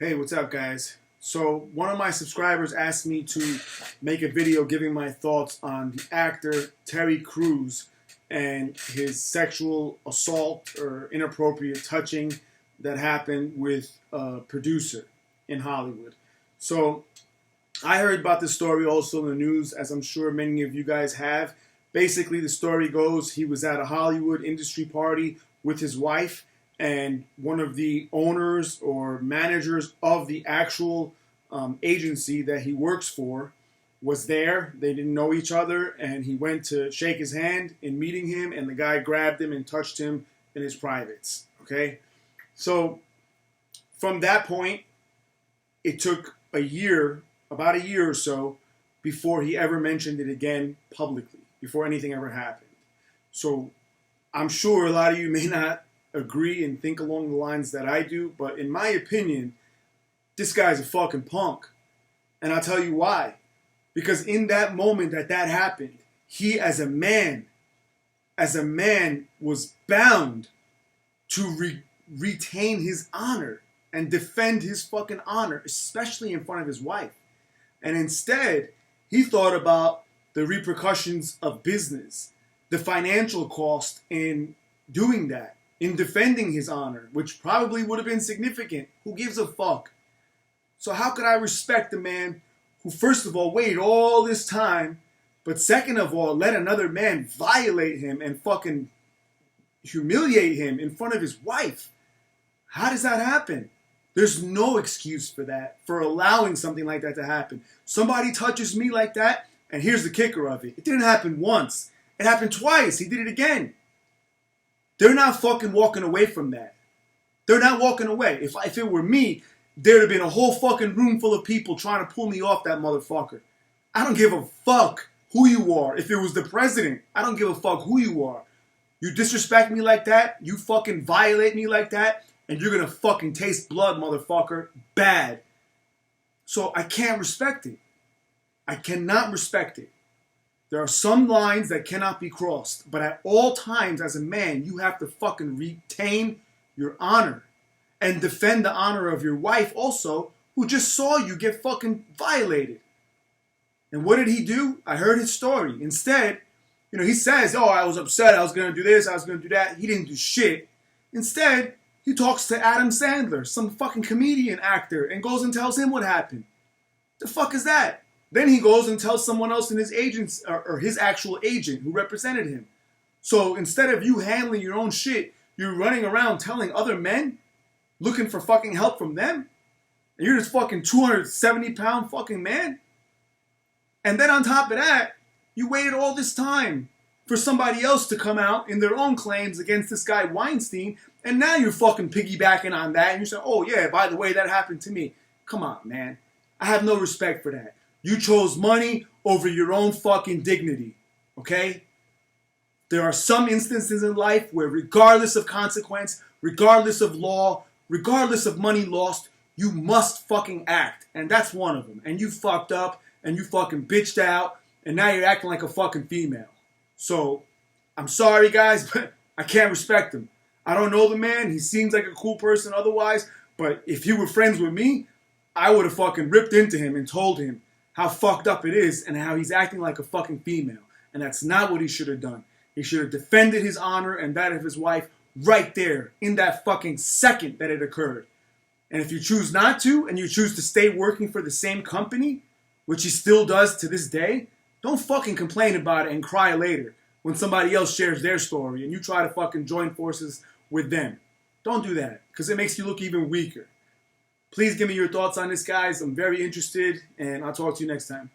Hey, what's up, guys? So, one of my subscribers asked me to make a video giving my thoughts on the actor Terry Crews and his sexual assault or inappropriate touching that happened with a producer in Hollywood. So, I heard about this story also in the news, as I'm sure many of you guys have. Basically, the story goes he was at a Hollywood industry party with his wife, and one of the owners or managers of the actual agency that he works for was there. They didn't know each other, and he went to shake his hand in meeting him, and the guy grabbed him and touched him in his privates. Okay? So, from that point, it took about a year or so, before he ever mentioned it again publicly, before anything ever happened. So, I'm sure a lot of you may not agree and think along the lines that I do, but in my opinion, this guy's a fucking punk. And I'll tell you why. Because in that moment that happened, he as a man was bound to retain his honor and defend his fucking honor, especially in front of his wife. And instead, he thought about the repercussions of business, the financial cost in doing that, in defending his honor, which probably would have been significant. Who gives a fuck? So how could I respect a man who, first of all, waited all this time, but second of all, let another man violate him and fucking humiliate him in front of his wife? How does that happen? There's no excuse for that, for allowing something like that to happen. Somebody touches me like that, and here's the kicker of it. It didn't happen once. It happened twice. He did it again. They're not fucking walking away from that. They're not walking away. If it were me, there'd have been a whole fucking room full of people trying to pull me off that motherfucker. I don't give a fuck who you are. If it was the president, I don't give a fuck who you are. You disrespect me like that, you fucking violate me like that, and you're gonna fucking taste blood, motherfucker. Bad. So I can't respect it. I cannot respect it. There are some lines that cannot be crossed, but at all times as a man, you have to fucking retain your honor and defend the honor of your wife also, who just saw you get fucking violated. And what did he do? I heard his story. Instead, he says, oh, I was upset, I was going to do this, I was going to do that. He didn't do shit. Instead, he talks to Adam Sandler, some fucking comedian actor, and goes and tells him what happened. The fuck is that? Then he goes and tells someone else in his agent, or his actual agent who represented him. So instead of you handling your own shit, you're running around telling other men, looking for fucking help from them. And you're this fucking 270-pound fucking man. And then on top of that, you waited all this time for somebody else to come out in their own claims against this guy Weinstein. And now you're fucking piggybacking on that. And you're saying, oh yeah, by the way, that happened to me. Come on, man. I have no respect for that. You chose money over your own fucking dignity, okay? There are some instances in life where regardless of consequence, regardless of law, regardless of money lost, you must fucking act. And that's one of them. And you fucked up, and you fucking bitched out, and now you're acting like a fucking female. So, I'm sorry guys, but I can't respect him. I don't know the man. He seems like a cool person otherwise, but if he were friends with me, I would have fucking ripped into him and told him how fucked up it is and how he's acting like a fucking female. And that's not what he should have done. He should have defended his honor and that of his wife right there in that fucking second that it occurred. And if you choose not to, and you choose to stay working for the same company, which he still does to this day, don't fucking complain about it and cry later when somebody else shares their story and you try to fucking join forces with them. Don't do that, because it makes you look even weaker. Please give me your thoughts on this, guys. I'm very interested, and I'll talk to you next time.